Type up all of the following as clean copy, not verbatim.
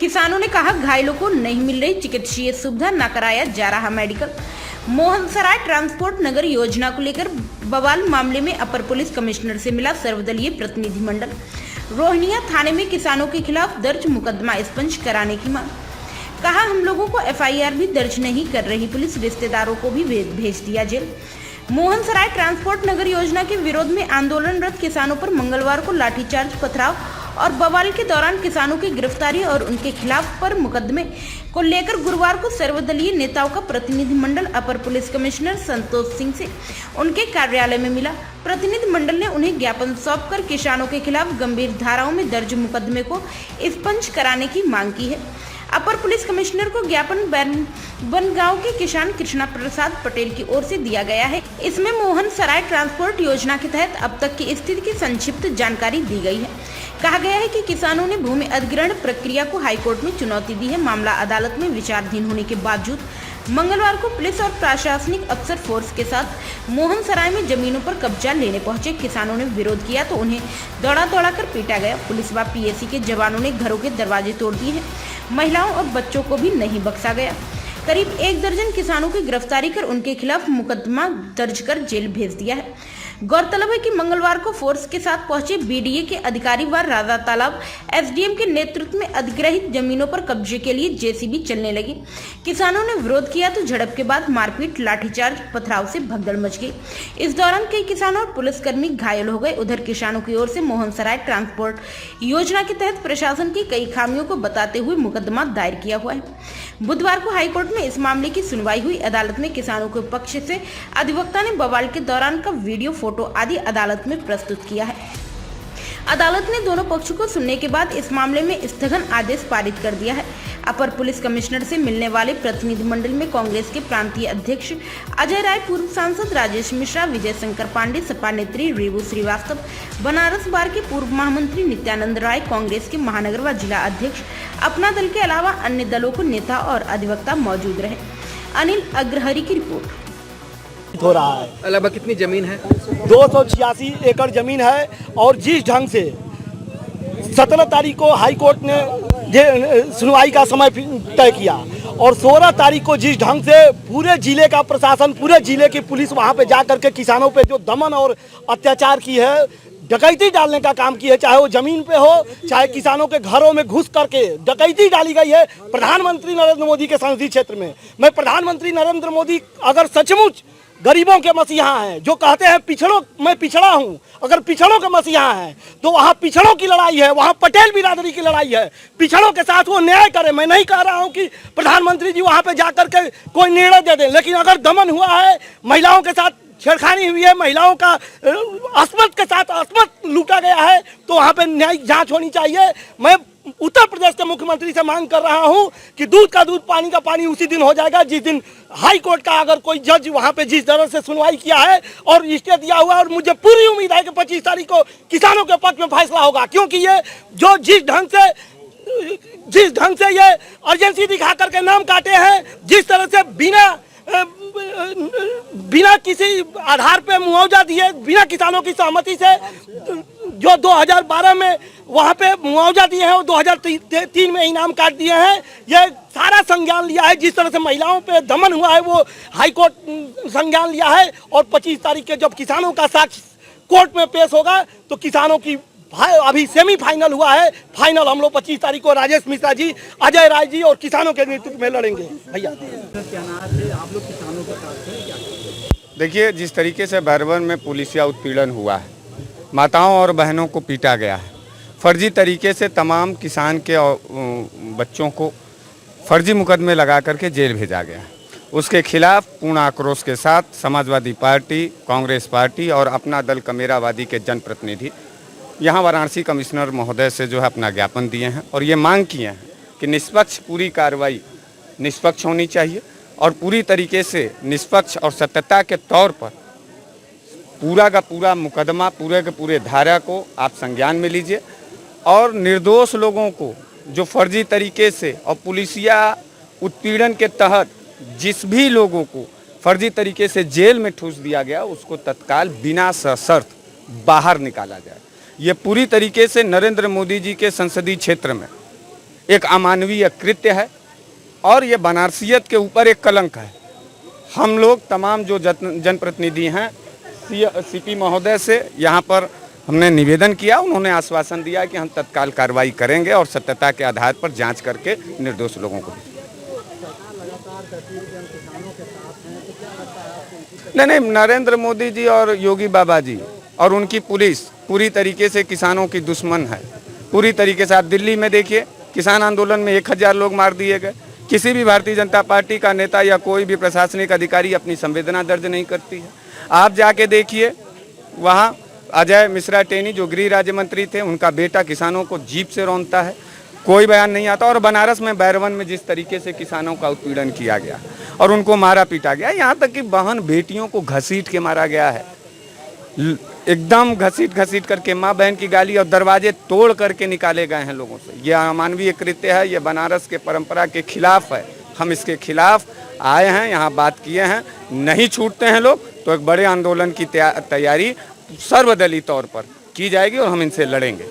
किसानों ने कहा घायलों को नहीं मिल रही चिकित्सीय सुविधा, न कराया जा रहा मेडिकल। मोहनसराय ट्रांसपोर्ट नगर योजना को लेकर बवाल मामले में अपर पुलिस कमिश्नर से मिला सर्वदलीय प्रतिनिधिमंडल। रोहनिया थाने में किसानों के खिलाफ दर्ज मुकदमा स्पंज कराने की मांग। कहा हम लोगों को एफआईआर भी दर्ज नहीं कर रही पुलिस, रिश्तेदारों को भी भेज दिया जेल। मोहनसराय ट्रांसपोर्ट नगर योजना के विरोध में आंदोलनरत किसानों पर मंगलवार को लाठीचार्ज, पथराव और बवाल के दौरान किसानों की गिरफ्तारी और उनके खिलाफ पर मुकदमे को लेकर गुरुवार को सर्वदलीय नेताओं का प्रतिनिधिमंडल अपर पुलिस कमिश्नर संतोष सिंह से उनके कार्यालय में मिला। प्रतिनिधिमंडल ने उन्हें ज्ञापन सौंपकर किसानों के खिलाफ गंभीर धाराओं में दर्ज मुकदमे को स्पंज कराने की मांग की है। अपर पुलिस कमिश्नर को ज्ञापन बनगांव के किसान कृष्णा प्रसाद पटेल की ओर से दिया गया है। इसमें मोहनसराय ट्रांसपोर्ट योजना के तहत अब तक की स्थिति की संक्षिप्त जानकारी दी गई है। कहा गया है कि किसानों ने भूमि अधिग्रहण प्रक्रिया को हाईकोर्ट में चुनौती दी है। मामला अदालत में विचाराधीन होने के बावजूद मंगलवार को पुलिस और प्रशासनिक अफसर फोर्स के साथ मोहनसराय में जमीनों पर कब्जा लेने पहुंचे। किसानों ने विरोध किया तो उन्हें दौड़ा कर पीटा गया। पुलिस व पीएसी के जवानों ने घरों के दरवाजे तोड़ दिए हैं। महिलाओं और बच्चों को भी नहीं बख्शा गया। करीब 1 दर्जन किसानों की गिरफ्तारी कर उनके खिलाफ मुकदमा दर्ज कर जेल भेज दिया है। गौरतलब है कि मंगलवार को फोर्स के साथ पहुंचे बीडीए के अधिकारी व राजा तालाब एसडीएम के नेतृत्व में अधिग्रहित जमीनों पर कब्जे के लिए जेसीबी चलने लगी। किसानों ने विरोध किया तो झड़प के बाद मारपीट, लाठीचार्ज, पथराव से भगदड़ मच गई। इस दौरान कई किसानों और पुलिसकर्मी घायल हो गए। उधर किसानों की ओर से मोहनसराय ट्रांसपोर्ट योजना के तहत प्रशासन की कई खामियों को बताते हुए मुकदमा दायर किया हुआ है। बुधवार को हाईकोर्ट में इस मामले की सुनवाई हुई। अदालत में किसानों के पक्ष से अधिवक्ता ने बवाल के दौरान का वीडियो, फोटो आदि अदालत में प्रस्तुत किया है। अदालत ने दोनों पक्षों को सुनने के बाद इस मामले में स्थगन आदेश पारित कर दिया है। अपर पुलिस कमिश्नर से मिलने वाले प्रतिनिधिमंडल में कांग्रेस के प्रांतीय अध्यक्ष अजय राय, पूर्व सांसद राजेश मिश्रा, विजय शंकर पांडे, सपा नेत्री रेवू श्रीवास्तव, बनारस बार के पूर्व महामंत्री नित्यानंद राय, कांग्रेस के महानगर व जिला अध्यक्ष अपना दल के अलावा अन्य दलों के नेता और अधिवक्ता मौजूद रहे। अनिल अग्रहरी की रिपोर्ट। हो रहा है। अलावा कितनी जमीन है? 286 एकड़ जमीन है और जिस ढंग से 17 तारीख को हाई कोर्ट ने सुनवाई का समय तय किया और 16 तारीख को जिस ढंग से पूरे जिले का प्रशासन, पूरे जिले की पुलिस वहां पे जा करके किसानों पे जो दमन और अत्याचार की है, डकैती डालने का काम की है, चाहे वो जमीन पे हो, चाहे किसानों के घरों में घुस करके डकैती डाली गई है प्रधानमंत्री नरेंद्र मोदी के संसदीय क्षेत्र में। मैं प्रधानमंत्री नरेंद्र मोदी अगर सचमुच गरीबों के मसीहा हैं, जो कहते हैं पिछड़ों, मैं पिछड़ा हूं, अगर पिछड़ों के मसीहा हैं तो वहाँ पिछड़ों की लड़ाई है, वहाँ पटेल बिरादरी की लड़ाई है। पिछड़ों के साथ वो न्याय करे। मैं नहीं कह रहा हूँ कि प्रधानमंत्री जी वहाँ पे जाकर के कोई निर्णय दे दें, लेकिन अगर दमन हुआ है, महिलाओं के साथ छेड़खानी हुई है, महिलाओं का अस्मत के साथ अस्मत लूटा गया है, तो वहाँ पे न्यायिक जांच होनी चाहिए। मैं उत्तर प्रदेश के मुख्यमंत्री से मांग कर रहा हूं कि दूध का दूध, पानी का पानी उसी दिन हो जाएगा जिस दिन हाई कोर्ट का अगर कोई जज वहां पे जिस तरह से सुनवाई किया है और स्टे दिया हुआ है, और मुझे पूरी उम्मीद है कि 25 तारीख को किसानों के पक्ष में फैसला होगा, क्योंकि ये जो जिस ढंग से ये अर्जेंसी दिखा करके नाम काटे हैं, जिस तरह से बिना किसी आधार पे मुआवजा दिए, बिना किसानों की सहमति से जो 2012 में वहाँ पे मुआवजा दिए हैं और 2003 में इनाम काट दिए हैं, ये सारा संज्ञान लिया है। जिस तरह से महिलाओं पे दमन हुआ है वो हाई कोर्ट संज्ञान लिया है और 25 तारीख के जब किसानों का साक्ष्य कोर्ट में पेश होगा तो किसानों की अभी सेमीफाइनल हुआ है, फाइनल हम लोग 25 तारीख को राजेश मिश्रा जी, अजय राय जी और किसानों के नेतृत्व में लड़ेंगे। भैया क्या नाम है? आप लोग किसानों के साथ हैं क्या? देखिए, जिस तरीके से बैरवन में पुलिसिया उत्पीड़न हुआ है, माताओं और बहनों को पीटा गया है, फर्जी तरीके से तमाम किसान के बच्चों को फर्जी मुकदमे लगा करके जेल भेजा गया है, उसके खिलाफ पूर्ण आक्रोश के साथ समाजवादी पार्टी, कांग्रेस पार्टी और अपना दल कमेरावादी के जनप्रतिनिधि यहाँ वाराणसी कमिश्नर महोदय से जो है अपना ज्ञापन दिए हैं और ये मांग किए हैं कि निष्पक्ष पूरी कार्रवाई निष्पक्ष होनी चाहिए और पूरी तरीके से निष्पक्ष और सत्यता के तौर पर पूरा का पूरा मुकदमा, पूरे के पूरे धारा को आप संज्ञान में लीजिए और निर्दोष लोगों को जो फर्जी तरीके से और पुलिसिया उत्पीड़न के तहत जिस भी लोगों को फर्जी तरीके से जेल में ठूस दिया गया उसको तत्काल बिना सशर्त बाहर निकाला जाए। ये पूरी तरीके से नरेंद्र मोदी जी के संसदीय क्षेत्र में एक अमानवीय कृत्य है और ये बनारसियत के ऊपर एक कलंक है। हम लोग तमाम जो जनप्रतिनिधि हैं सीपी महोदय से यहाँ पर हमने निवेदन किया, उन्होंने आश्वासन दिया कि हम तत्काल कार्रवाई करेंगे और सत्यता के आधार पर जांच करके निर्दोष लोगों को। नहीं, नरेंद्र मोदी जी और योगी बाबा जी और उनकी पुलिस पूरी तरीके से किसानों की दुश्मन है। पूरी तरीके से आप दिल्ली में देखिए, किसान आंदोलन में 1000 लोग मार दिए गए। किसी भी भारतीय जनता पार्टी का नेता या कोई भी प्रशासनिक अधिकारी अपनी संवेदना दर्ज नहीं करती है। आप जाके देखिए, वहाँ अजय मिश्रा टेनी जो गृह राज्य मंत्री थे, उनका बेटा किसानों को जीप से रौंदता है, कोई बयान नहीं आता। और बनारस में बैरवन में जिस तरीके से किसानों का उत्पीड़न किया गया और उनको मारा पीटा गया, यहाँ तक कि बहन बेटियों को घसीट के मारा गया है, एकदम घसीट करके माँ बहन की गाली और दरवाजे तोड़ करके निकाले गए हैं लोगों से। यह अमानवीय कृत्य है, यह बनारस के परंपरा के खिलाफ है। हम इसके खिलाफ आए हैं, यहाँ बात किए हैं। नहीं छूटते हैं लोग तो एक बड़े आंदोलन की तैयारी सर्वदलीय तौर पर की जाएगी और हम इनसे लड़ेंगे।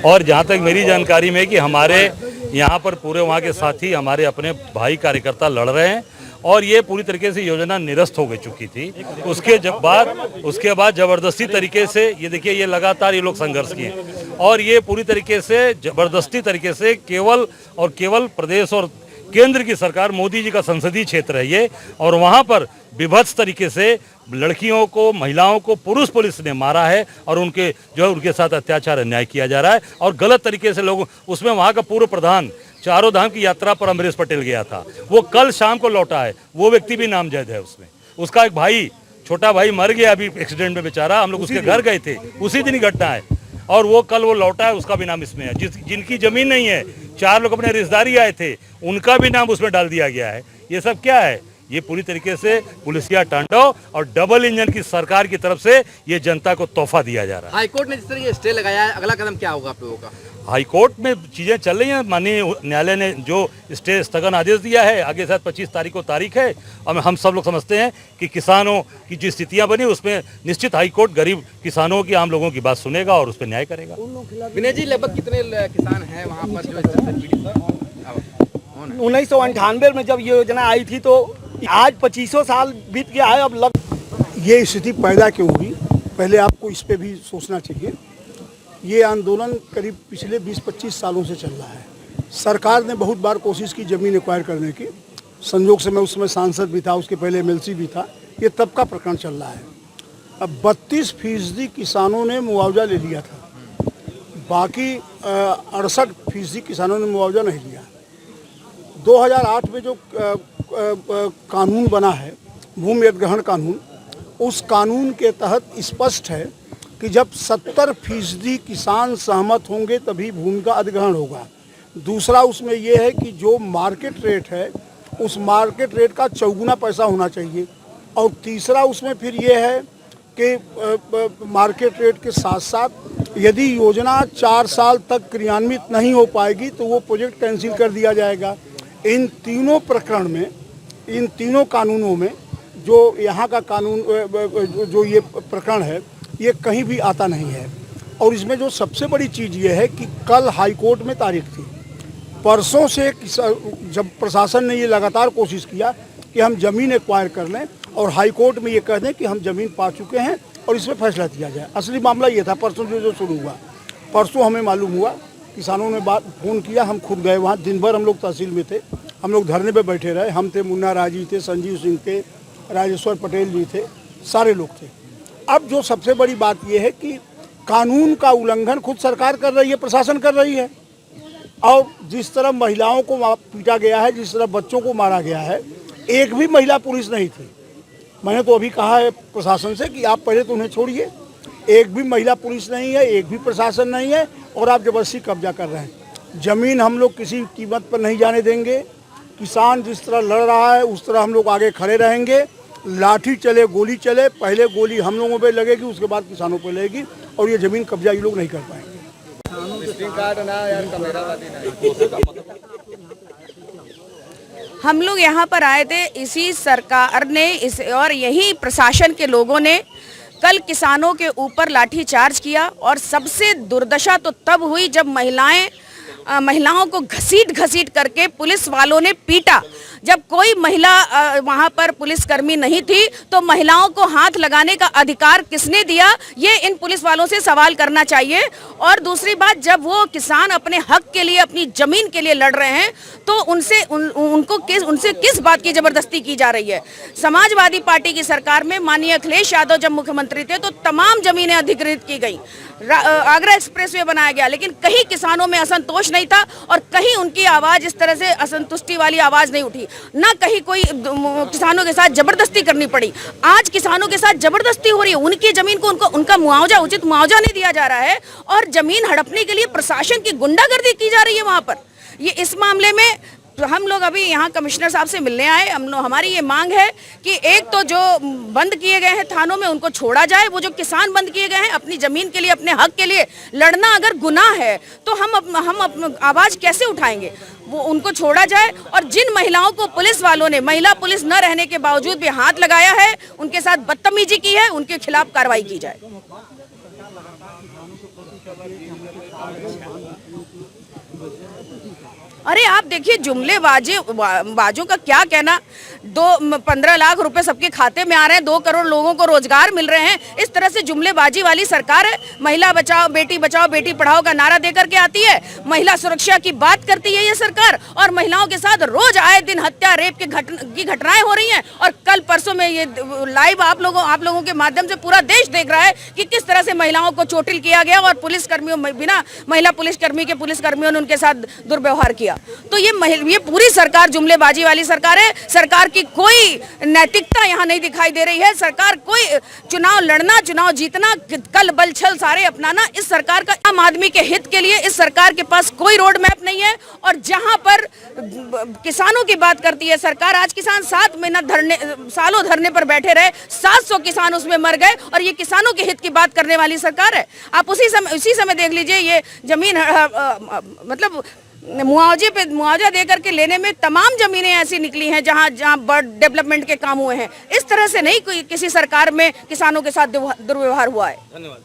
और जहाँ तक मेरी जानकारी में कि हमारे यहाँ पर पूरे वहाँ के साथी हमारे अपने भाई कार्यकर्ता लड़ रहे हैं और ये पूरी तरीके से योजना निरस्त हो गई चुकी थी। उसके बाद जबरदस्ती तरीके से ये देखिए, ये लगातार ये लोग संघर्ष किए और ये पूरी तरीके से जबरदस्ती तरीके से केवल प्रदेश और केंद्र की सरकार, मोदी जी का संसदीय क्षेत्र है ये, और वहाँ पर विभत्स तरीके से लड़कियों को, महिलाओं को पुरुष पुलिस ने मारा है और उनके साथ अत्याचार अन्याय किया जा रहा है और गलत तरीके से लोग उसमें वहाँ का पूर्व प्रधान चारों धाम की यात्रा पर अमरीश पटेल गया था, वो कल शाम को लौटा है, वो व्यक्ति भी नामजद है उसमें। उसका एक भाई, छोटा भाई मर गया अभी एक्सीडेंट में बेचारा, हम लोग उसके घर गए थे, उसी दिन ही घटना है और वो कल वो लौटा है, उसका भी नाम इसमें है। जिनकी जमीन नहीं है, 4 लोग अपने रिश्तेदारी आए थे, उनका भी नाम उसमें डाल दिया गया है। ये सब क्या है? ये पूरी तरीके से पुलिसिया तांडव और डबल इंजन की सरकार की तरफ से ये जनता को तोहफा दिया जा रहा है। हाईकोर्ट ने जिस तरह ये स्टे लगाया है, अगला कदम क्या होगा आप लोगों का? हाईकोर्ट में चीज़ें चल रही हैं। माननीय न्यायालय ने जो स्टे स्थगन आदेश दिया है, आगे शायद 25 तारीख को तारीख है। और हम सब लोग समझते हैं कि किसानों की जो स्थितियां बनी उसमें निश्चित हाईकोर्ट गरीब किसानों की, आम लोगों की बात सुनेगा और उस पर न्याय करेगा। विनय जी, लगभग कितने किसान हैं वहाँ पर जो 1998 में जब ये योजना आई थी तो आज 25 साल बीत गया है। अब ये स्थिति पैदा क्यों हुई, पहले आपको इस पे भी सोचना चाहिए। ये आंदोलन करीब पिछले 20-25 सालों से चल रहा है। सरकार ने बहुत बार कोशिश की ज़मीन एक्वायर करने की, संयोग से मैं उसमें सांसद भी था, उसके पहले MLC भी था। ये तब का प्रकरण चल रहा है। अब 32% किसानों ने मुआवजा ले लिया था, बाकी 68% किसानों ने मुआवजा नहीं लिया। 2008 में जो कानून बना है, भूमि अधिग्रहण कानून, उस कानून के तहत स्पष्ट है कि जब 70% किसान सहमत होंगे तभी भूमि का अधिग्रहण होगा। दूसरा उसमें यह है कि जो मार्केट रेट है उस मार्केट रेट का 4 पैसा होना चाहिए। और तीसरा उसमें फिर यह है कि मार्केट रेट के साथ साथ यदि योजना 4 साल तक क्रियान्वित नहीं हो पाएगी तो वो प्रोजेक्ट कैंसिल कर दिया जाएगा। इन तीनों प्रकरण में, इन तीनों कानूनों में जो यहाँ का कानून जो ये प्रकरण है ये कहीं भी आता नहीं है। और इसमें जो सबसे बड़ी चीज़ ये है कि कल हाईकोर्ट में तारीख थी, परसों से जब प्रशासन ने ये लगातार कोशिश किया कि हम ज़मीन एक्वायर कर लें और हाईकोर्ट में ये कह दें कि हम ज़मीन पा चुके हैं और इसमें फैसला दिया जाए। असली मामला ये था परसों जो शुरू हुआ। परसों हमें मालूम हुआ, किसानों ने फ़ोन किया, हम खुद गए वहाँ, दिन भर हम लोग तहसील में थे, हम लोग धरने पे बैठे रहे। हम थे, मुन्ना राजी थे, संजीव सिंह थे, राजेश्वर पटेल जी थे, सारे लोग थे। अब जो सबसे बड़ी बात यह है कि कानून का उल्लंघन खुद सरकार कर रही है, प्रशासन कर रही है। और जिस तरह महिलाओं को पीटा गया है, जिस तरह बच्चों को मारा गया है, एक भी महिला पुलिस नहीं थी। मैंने तो अभी कहा है प्रशासन से कि आप पहले तो उन्हें छोड़िए, एक भी महिला पुलिस नहीं है, एक भी प्रशासन नहीं है और आप जबरदस्ती कब्जा कर रहे हैं। ज़मीन हम लोग किसी कीमत पर नहीं जाने देंगे। किसान जिस तरह लड़ रहा है उस तरह हम लोग आगे खड़े रहेंगे। लाठी चले गोली चले, पहले गोली हम लोगों पे लगेगी, उसके बाद किसानों पे लगेगी और ये ज़मीन कब्जा ये लोग नहीं कर पाएंगे। हम लोग यहाँ पर आए थे, इसी सरकार ने और यही प्रशासन के लोगों ने कल किसानों के ऊपर लाठीचार्ज किया और सबसे दुर्दशा तो तब हुई जब महिलाएं महिलाओं को घसीट घसीट करके पुलिस वालों ने पीटा। जब कोई महिला वहां पर पुलिसकर्मी नहीं थी तो महिलाओं को हाथ लगाने का अधिकार किसने दिया, ये इन पुलिस वालों से सवाल करना चाहिए। और दूसरी बात, जब वो किसान अपने हक के लिए, अपनी जमीन के लिए लड़ रहे हैं तो उनसे किस बात की जबरदस्ती की जा रही है। समाजवादी पार्टी की सरकार में माननीय अखिलेश यादव जब मुख्यमंत्री थे तो तमाम जमीनें अधिग्रहित की गई, आगरा एक्सप्रेसवे बनाया गया, लेकिन कहीं किसानों में असंतोष नहीं था और कहीं उनकी आवाज इस तरह से असंतुष्टि वाली आवाज नहीं उठी, ना कहीं कोई किसानों के साथ जबरदस्ती करनी पड़ी। आज किसानों के साथ जबरदस्ती हो रही है, उनकी जमीन को उनका मुआवजा, उचित मुआवजा नहीं दिया जा रहा है और जमीन हड़पने के लिए प्रशासन की गुंडागर्दी की जा रही है वहां पर। ये इस मामले में तो हम लोग अभी यहाँ कमिश्नर साहब से मिलने आए। हमारी ये मांग है कि एक तो जो बंद किए गए हैं थानों में उनको छोड़ा जाए, वो जो किसान बंद किए गए हैं अपनी जमीन के लिए, अपने हक के लिए लड़ना अगर गुनाह है तो हम आवाज कैसे उठाएंगे, वो उनको छोड़ा जाए। और जिन महिलाओं को पुलिस वालों ने महिला पुलिस न रहने के बावजूद भी हाथ लगाया है, उनके साथ बदतमीजी की है, उनके खिलाफ कार्रवाई की जाए। अरे आप देखिए, जुमलेबाजों का क्या कहना। 15 लाख रुपए सबके खाते में आ रहे हैं, 2 करोड़ लोगों को रोजगार मिल रहे हैं। इस तरह से जुमलेबाजी वाली सरकार है। महिला बचाओ बेटी पढ़ाओ का नारा देकर के आती है, महिला सुरक्षा की बात करती है ये सरकार, और महिलाओं के साथ रोज आए दिन हत्या रेप की घटनाएं हो रही हैं। और कल परसों में ये लाइव आप लोगों के माध्यम से पूरा देश देख रहा है कि किस तरह से महिलाओं को चोटिल किया गया और पुलिसकर्मियों, बिना महिला पुलिसकर्मियों ने उनके साथ दुर्व्यवहार किया। तो ये पूरी सरकार जुमलेबाजी वाली सरकार है। सरकार की कोई नैतिकता यहाँ नहीं दिखाई दे रही है। सरकार कोई चुनाव लड़ना, चुनाव जीतना, कल बल छल सारे अपनाना, इस सरकार का आम आदमी के हित के लिए इस सरकार के पास कोई रोड मैप नहीं है। और जहां पर किसानों की बात करती है सरकार, आज किसान 7 महीना सालों धरने पर बैठे रहे, 700 किसान उसमें मर गए, और ये किसानों के हित की बात करने वाली सरकार है। आप उसी समय देख लीजिए, ये जमीन मतलब मुआवजा दे करके लेने में तमाम जमीनें ऐसी निकली हैं जहां बर्ड डेवलपमेंट के काम हुए हैं। इस तरह से नहीं कोई किसी सरकार में किसानों के साथ दुर्व्यवहार हुआ है। धन्यवाद।